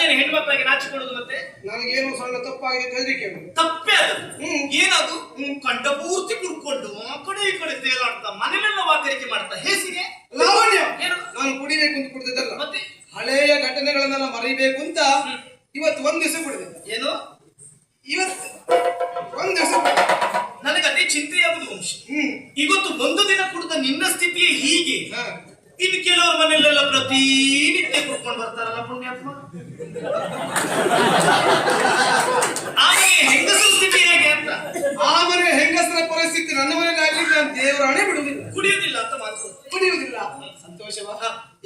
ಯಾಕಂದ್ರೆ ಹೆಣ್ಮಕ್ಳಿಗೆ ನಾಚಿಕೊಳ್ಳುದು ಮತ್ತೆ? ನನಗೇನು ಸಣ್ಣ ತಪ್ಪಾಗಿದೆ ಹೆದರಿಕೆ. ತಪ್ಪೇ ಅದು. ಏನದು? ಕಂಡ ಪೂರ್ತಿ ಕುಡ್ಕೊಂಡು ಆ ಕಡೆ ಈ ಕಡೆ ತೇಲಾಡ್ತಾ ಮನೆಯಲ್ಲೆಲ್ಲ ವಾಕರಿಕೆ ಮಾಡ್ತಾ ಹೇಸಿಗೆ ಲಾವಣ್ಯ. ಏನು? ನಾನು ಕುಡಿಬೇಕು ಅಂತ ಕುಡಿದಲ್ಲ, ಮತ್ತೆ ಹಳೆಯ ಘಟನೆಗಳನ್ನೆಲ್ಲ ಮರಿಬೇಕು ಅಂತ ಇವತ್ತು ಒಂದ್ ದಿವಸ ಕುಡಿದೆ. ಏನು? ಇವತ್ತು ಒಂದ್ ದಿವಸ ನನಗೆ ಅದೇ ಚಿಂತೆಯಾಗುದು ವಂಶ. ಇವತ್ತು ಒಂದು ದಿನ ಕುಡಿದ ನಿನ್ನ ಸ್ಥಿತಿಯೇ ಹೀಗೆ. ಇನ್ನು ಕೆಲವ್ರ ಮನೆಯಲ್ಲೆಲ್ಲ ಪ್ರತಿನಿತ್ಯ ಕುಡ್ಕೊಂಡು ಬರ್ತಾರಲ್ಲ ಪುಣ್ಯಾತ್ಮ. ಆಮೇಲೆ ಹೆಂಗಸರ ಸ್ಥಿತಿ ಹೇಗೆ ಅಂತ. ಆ ಮನೆ ಹೆಂಗಸರ ಪರಿಸ್ಥಿತಿ ನನ್ನ ಮನೆಯಲ್ಲಿ ಆಗ್ಲಿಕ್ಕೆ ನಾನು ದೇವರ ಹಣೆ ಬಿಡುವುದಿಲ್ಲ. ಕುಡಿಯುವುದಿಲ್ಲ ಅಂತ ಮಾತು. ಕುಡಿಯುವುದಿಲ್ಲ. ಸಂತೋಷವಾ?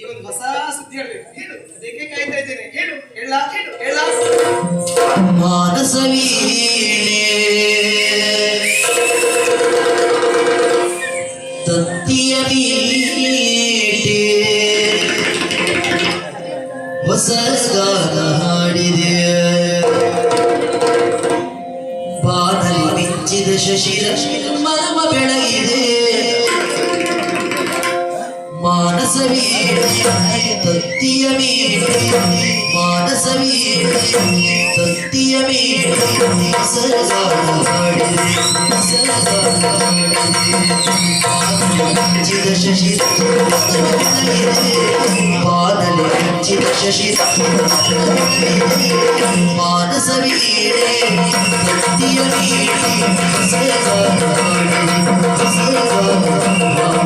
ಈ ಒಂದು ಹೊಸ ಸುದ್ದಿ ಹೇಳ್ಬೇಕು. ಹೇಳು, ಅದಕ್ಕೆ ಕಾಯ್ತಾ ಇದ್ದೇನೆ. ಹೇಳು. ಹೇಳ ಹೇಳು ಹೇಳ. ಮಾನಸವೀಣೆ ತತ್ತಿಯ ಮೀಟೆ ಹೊಸ ಗಾನ ಹಾಡಿದೆ ಬಾನಲಿ ಮಿಂಚಿದ ಶಶಿರ ಮರ್ಮ ಬೆಳಗಿದೆ ಮಾನಸವೀಣೆ ತತ್ತಿಯ ಮೀಟೆ ಮಾನಸವೀಣೆ ತತ್ತಿಯ ಮೀಟೆ ಹೊಸ ಗಾನ ಹಾಡಿದೆ ಹೊಸ ಗಾನ ಹಾಡಿದೆ ಶಶಿ ಬಾನಲಿ ಮಿಂಚಿದ ಶಶಿ ಮಾನಸವೀಣೆ ತತ್ತಿಯ ಮೀಟೆ ಹೊಸ ಗಾನ ಹಾಡಿದೆ ಹೊಸ ಗಾನ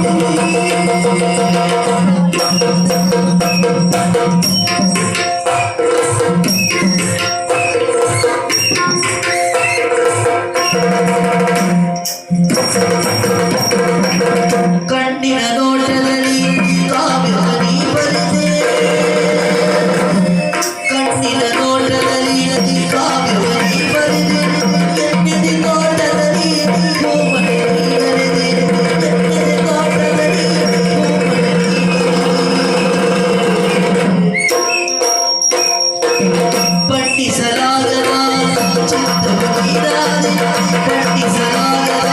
ಕಣ್ಣಿನ ನೋಟದಲ್ಲಿ ಕಾವ್ಯದಲ್ಲಿ ಬರೆದೆ ಕಣ್ಣಿನ ನೋಟದಲ್ಲಿ ಕಾವ್ಯದಲ್ಲಿ ಬರೆದೆ ಎನ್ನೆದೆ ನೋಟದಲ್ಲಿ ಕೋಮಲದಲ್ಲಿ ಬರೆದೆ ಎನ್ನೆದೆ ನೋಟದಲ್ಲಿ ಪಠಿಸಲಾಗದ ಚಿತ್ರವೀರಾದೆ ಪಠಿಸಲಾಗದ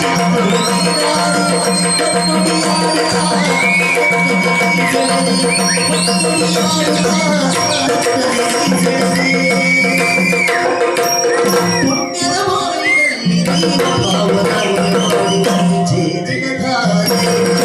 ಚಿತ್ರವೀರಾದೆ ಪುಣ್ಯದ ಮಾರಿನಲ್ಲಿ ಭಾವನ ಚೇತನಧಾರೆ